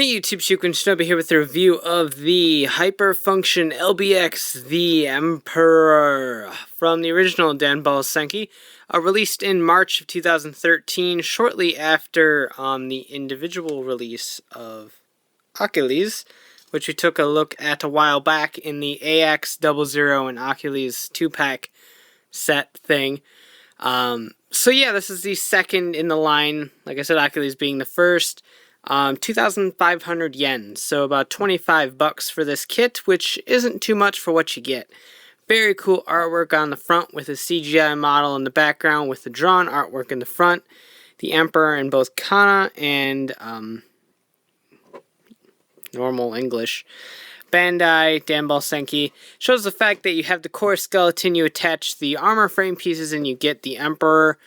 Hey YouTube, Shukun Shinobi here with a review of the Hyperfunction LBX The Emperor from the original Danball Senki, released in March of 2013, shortly after the individual release of Achilles, which we took a look at a while back in the AX00 and Achilles 2-pack set thing. So yeah, this is the second in the line, like I said, Achilles being the first. 2,500 yen, so about 25 bucks for this kit, which isn't too much for what you get. Very cool artwork on the front with a CGI model in the background with the drawn artwork in the front. The Emperor in both kana and normal English. Bandai, Danball Senki. Shows the fact that you have the core skeleton, you attach the armor frame pieces, and you get the Emperor.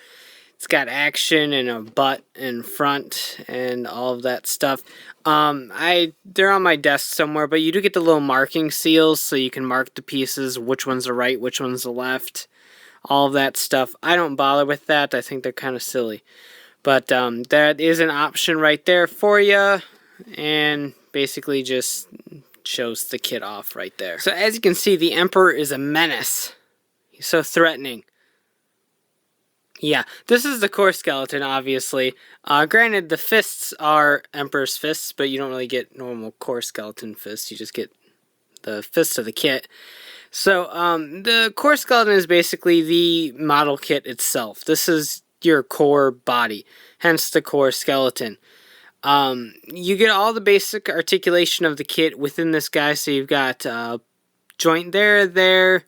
It's got action and a butt and front and all of that stuff. They're on my desk somewhere, but you do get the little marking seals so you can mark the pieces, which one's the right, which one's the left, all of that stuff. I don't bother with that. I think they're kind of silly. But that is an option right there for you, and basically just shows the kit off right there. So as you can see, the Emperor is a menace. He's so threatening. Yeah, this is the core skeleton, obviously. Granted, the fists are Emperor's fists, but you don't really get normal core skeleton fists. You just get the fists of the kit. So, the core skeleton is basically the model kit itself. This is your core body, hence the core skeleton. You get all the basic articulation of the kit within this guy. So you've got joint there,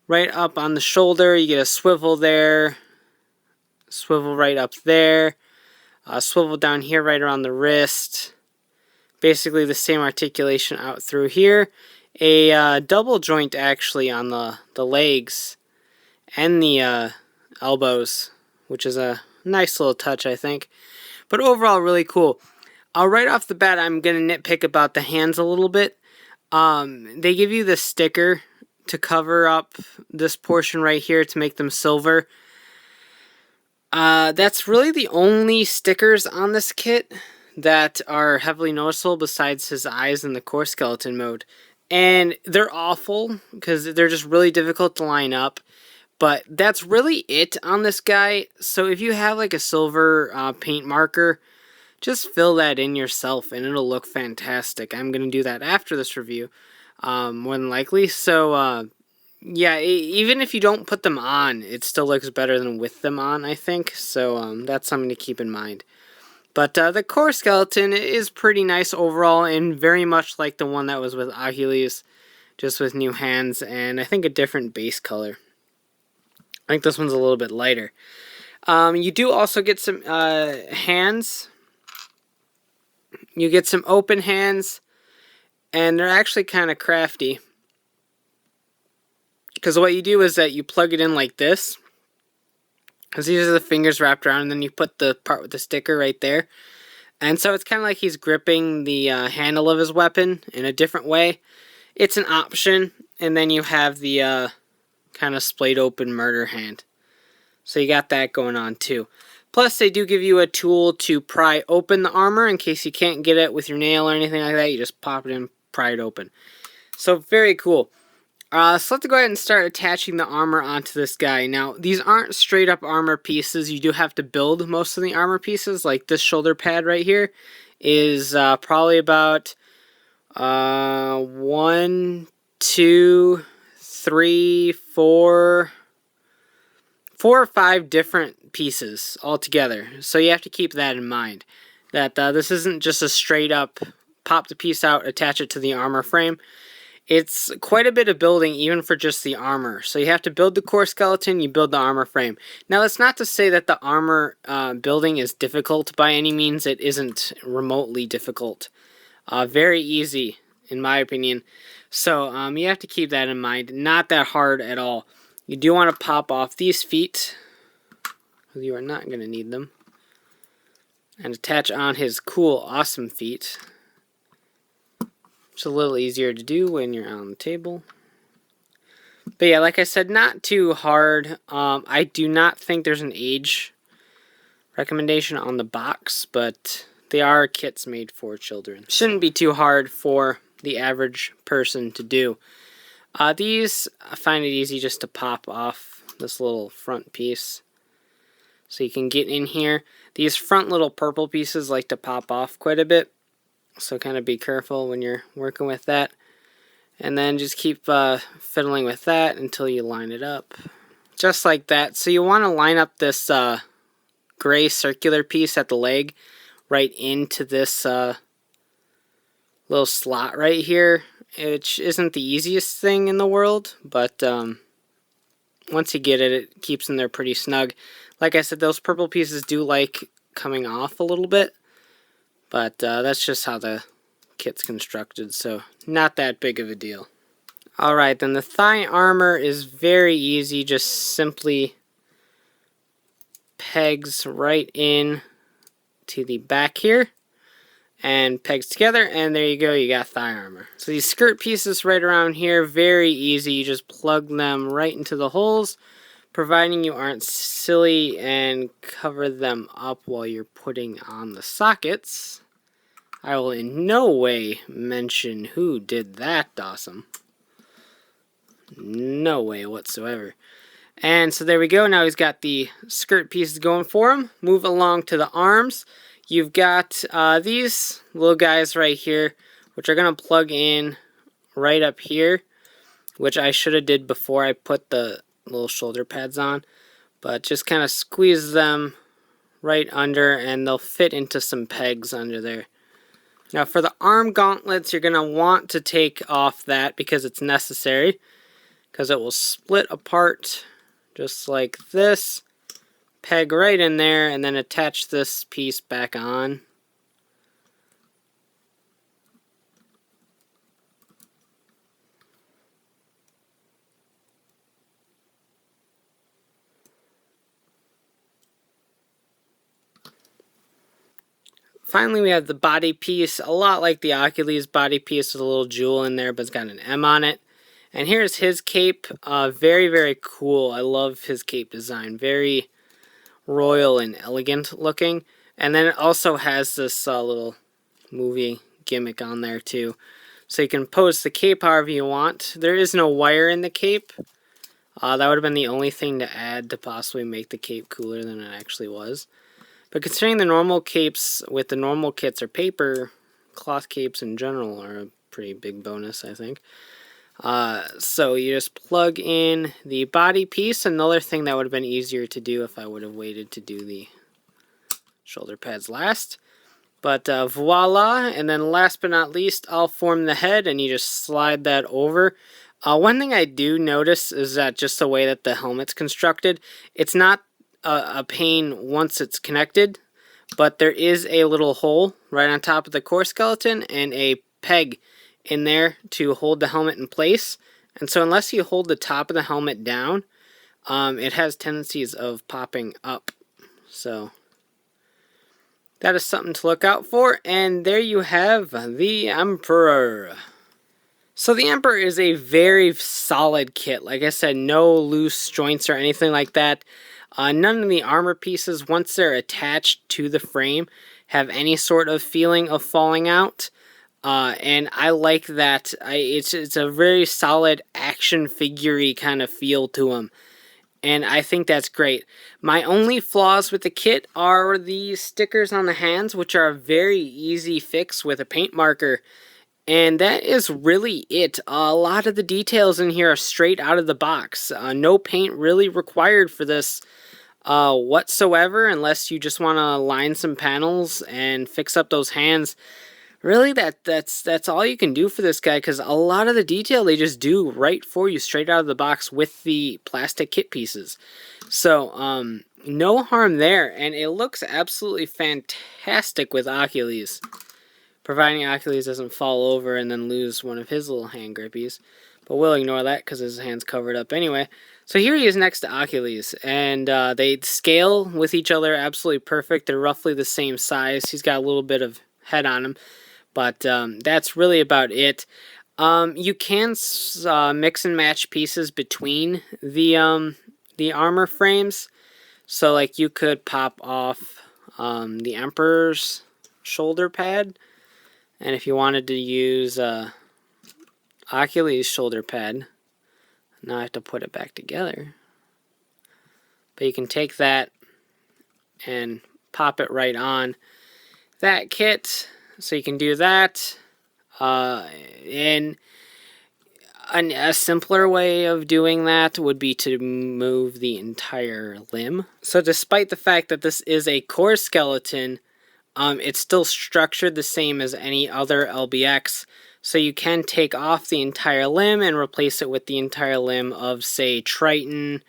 right up on the shoulder. You get a swivel there. Swivel right up there, swivel down here right around the wrist. Basically the same articulation out through here. A double joint actually on the legs and the elbows, which is a nice little touch, I think. But overall, really cool. Right off the bat, I'm going to nitpick about the hands a little bit. They give you the sticker to cover up this portion right here to make them silver. That's really the only stickers on this kit that are heavily noticeable besides his eyes in the core skeleton mode. And they're awful because they're just really difficult to line up. But that's really it on this guy. So if you have like a silver paint marker, just fill that in yourself and it'll look fantastic. I'm going to do that after this review, more than likely. So, yeah, even if you don't put them on, it still looks better than with them on, I think. So that's something to keep in mind. But the core skeleton is pretty nice overall and very much like the one that was with Achilles, just with new hands and I think a different base color. I think this one's a little bit lighter. You do also get some hands. You get some open hands, and they're actually kind of crafty. Because what you do is that you plug it in like this. Because these are the fingers wrapped around, and then you put the part with the sticker right there. And so it's kind of like he's gripping the handle of his weapon in a different way. It's an option, and then you have the kind of splayed open murder hand. So you got that going on too. Plus they do give you a tool to pry open the armor in case you can't get it with your nail or anything like that. You just pop it in, pry it open. So very cool. So let's go ahead and start attaching the armor onto this guy. Now, these aren't straight up armor pieces. You do have to build most of the armor pieces. Like this shoulder pad right here is probably about 1, 2, 3, 4 or 5 different pieces altogether. So you have to keep that in mind. That this isn't just a straight up pop the piece out, attach it to the armor frame. It's quite a bit of building even for just the armor. So you have to build the core skeleton, you build the armor frame. Now that's not to say that the armor building is difficult by any means. It isn't remotely difficult. Very easy in my opinion. So you have to keep that in mind. Not that hard at all. You do want to pop off these feet, because you are not going to need them. And attach on his cool, awesome feet. It's a little easier to do when you're on the table. But yeah, like I said, not too hard. I do not think there's an age recommendation on the box, but they are kits made for children. Shouldn't be too hard for the average person to do. These, I find it easy just to pop off this little front piece. So you can get in here. These front little purple pieces like to pop off quite a bit. So kind of be careful when you're working with that. And then just keep fiddling with that until you line it up. Just like that. So you want to line up this gray circular piece at the leg right into this little slot right here, which isn't the easiest thing in the world, but once you get it, it keeps in there pretty snug. Like I said, those purple pieces do like coming off a little bit, but that's just how the kit's constructed, so not that big of a deal. Alright, then the thigh armor is very easy, just simply pegs right in to the back here and pegs together, and there you go, you got thigh armor. So these skirt pieces right around here, very easy. You just plug them right into the holes, providing you aren't silly and cover them up while you're putting on the sockets. I will in no way mention who did that, Dawson. No way whatsoever. And so there we go. Now he's got the skirt pieces going for him. Move along to the arms. You've got these little guys right here, which are going to plug in right up here, which I should have did before I put the little shoulder pads on. But just kind of squeeze them right under, and they'll fit into some pegs under there. Now for the arm gauntlets, you're going to want to take off that because it's necessary, because it will split apart just like this. Peg right in there, and then attach this piece back on. Finally, we have the body piece, a lot like the Achilles body piece with a little jewel in there, but it's got an M on it. And here's his cape. Very, very cool. I love his cape design. Very royal and elegant looking. And then it also has this little movie gimmick on there too. So you can pose the cape however you want. There is no wire in the cape. That would have been the only thing to add to possibly make the cape cooler than it actually was. But considering the normal capes with the normal kits are paper, cloth capes in general are a pretty big bonus, I think. So you just plug in the body piece. Another thing that would have been easier to do if I would have waited to do the shoulder pads last. But voila, and then last but not least, I'll form the head, and you just slide that over. One thing I do notice is that just the way that the helmet's constructed, it's not a pain once it's connected, but there is a little hole right on top of the core skeleton and a peg in there to hold the helmet in place. And so unless you hold the top of the helmet down, it has tendencies of popping up. So that is something to look out for. And there you have the Emperor. So the Emperor is a very solid kit. Like I said, no loose joints or anything like that. None of the armor pieces, once they're attached to the frame, have any sort of feeling of falling out. And I like that. It's a very solid action figure-y kind of feel to them. And I think that's great. My only flaws with the kit are the stickers on the hands, which are a very easy fix with a paint marker. And that is really it. A lot of the details in here are straight out of the box. No paint really required for this whatsoever, unless you just want to line some panels and fix up those hands. Really, that's all you can do for this guy, because a lot of the detail they just do right for you straight out of the box with the plastic kit pieces. So, no harm there, and it looks absolutely fantastic with Achilles. Providing Achilles doesn't fall over and then lose one of his little hand grippies. But we'll ignore that because his hand's covered up anyway. So here he is next to Achilles, and they scale with each other absolutely perfect. They're roughly the same size. He's got a little bit of head on him, but that's really about it. You can mix and match pieces between the armor frames. So like you could pop off the Emperor's shoulder pad. And if you wanted to use Achilles shoulder pad, now I have to put it back together. But you can take that and pop it right on that kit. So you can do that. And a simpler way of doing that would be to move the entire limb. So despite the fact that this is a core skeleton, it's still structured the same as any other LBX. So you can take off the entire limb and replace it with the entire limb of, say, Triton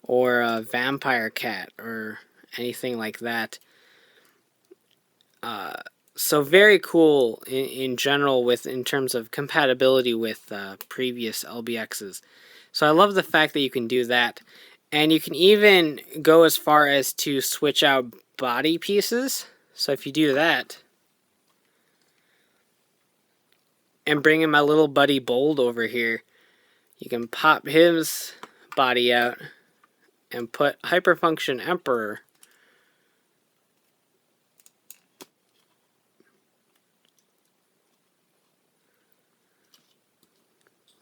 or a vampire cat or anything like that. So very cool in general in terms of compatibility with previous LBXs. So I love the fact that you can do that. And you can even go as far as to switch out body pieces. So if you do that, and bring in my little buddy Bold over here, you can pop his body out and put Hyperfunction Emperor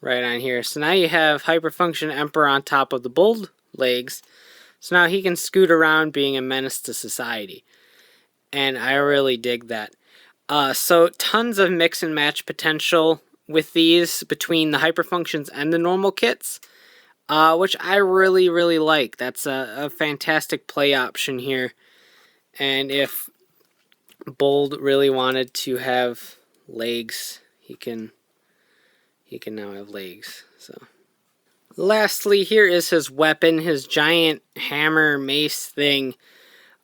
right on here. So now you have Hyperfunction Emperor on top of the Bold legs. So now he can scoot around being a menace to society. And I really dig that. So tons of mix and match potential with these between the hyperfunctions and the normal kits, which I really, really like. That's a fantastic play option here. And if Bold really wanted to have legs, he can now have legs. So lastly, here is his weapon, his giant hammer mace thing.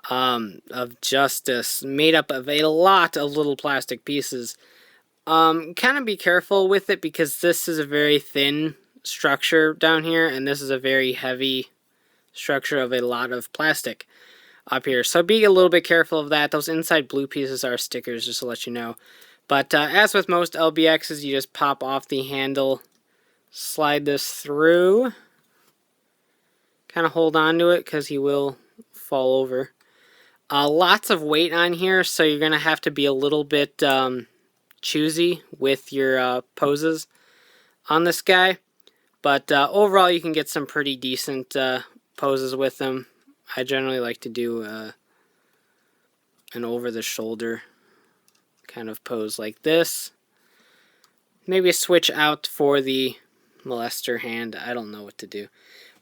Of justice, made up of a lot of little plastic pieces. Kind of be careful with it because this is a very thin structure down here, and this is a very heavy structure of a lot of plastic up here. So be a little bit careful of that. Those inside blue pieces are stickers, just to let you know. But as with most LBXs, you just pop off the handle, slide this through, kind of hold on to it because he will fall over. Lots of weight on here, so you're going to have to be a little bit choosy with your poses on this guy. But overall, you can get some pretty decent poses with him. I generally like to do an over-the-shoulder kind of pose like this. Maybe a switch out for the molester hand. I don't know what to do.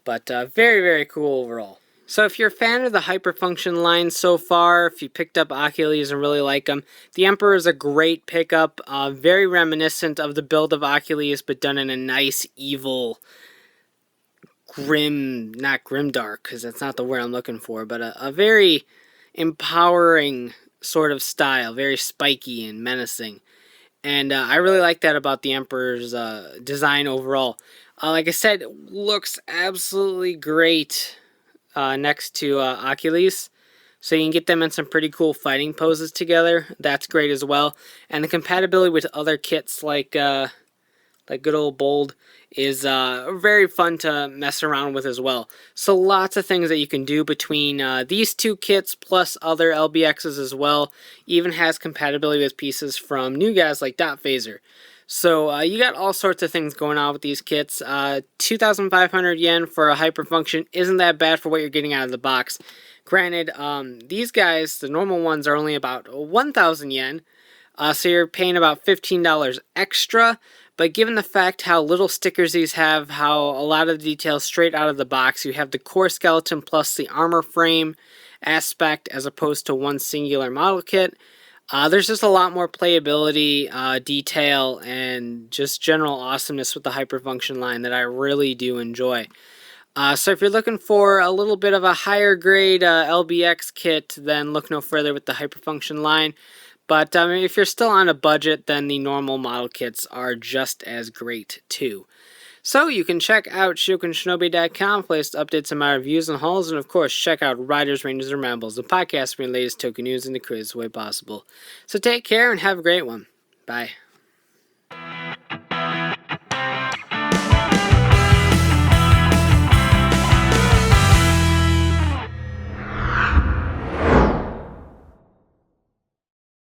But very, very cool overall. So if you're a fan of the Hyperfunction line so far, if you picked up Achilles and really like him, the Emperor is a great pickup. Very reminiscent of the build of Achilles, but done in a nice, evil, grim, not grimdark, because that's not the word I'm looking for, but a very empowering sort of style, very spiky and menacing. And I really like that about the Emperor's design overall. Like I said, it looks absolutely great next to Achilles, so you can get them in some pretty cool fighting poses together. That's great as well. And the compatibility with other kits like good old Bold is very fun to mess around with as well. So lots of things that you can do between these two kits plus other LBXs as well. Even has compatibility with pieces from new guys like Dot Phaser. So you got all sorts of things going on with these kits. 2,500 yen for a Hyperfunction isn't that bad for what you're getting out of the box. Granted, these guys, the normal ones, are only about 1,000 yen. So you're paying about $15 extra. But given the fact how little stickers these have, how a lot of the details straight out of the box, you have the core skeleton plus the armor frame aspect as opposed to one singular model kit. There's just a lot more playability, detail, and just general awesomeness with the Hyperfunction line that I really do enjoy. So if you're looking for a little bit of a higher grade LBX kit, then look no further with the Hyperfunction line. But if you're still on a budget, then the normal model kits are just as great too. So you can check out ShokunShinobi.com, place updates on my reviews and hauls, and of course check out Riders, Rangers, and Rambles, the podcast for the latest token news in the craziest way possible. So take care and have a great one. Bye.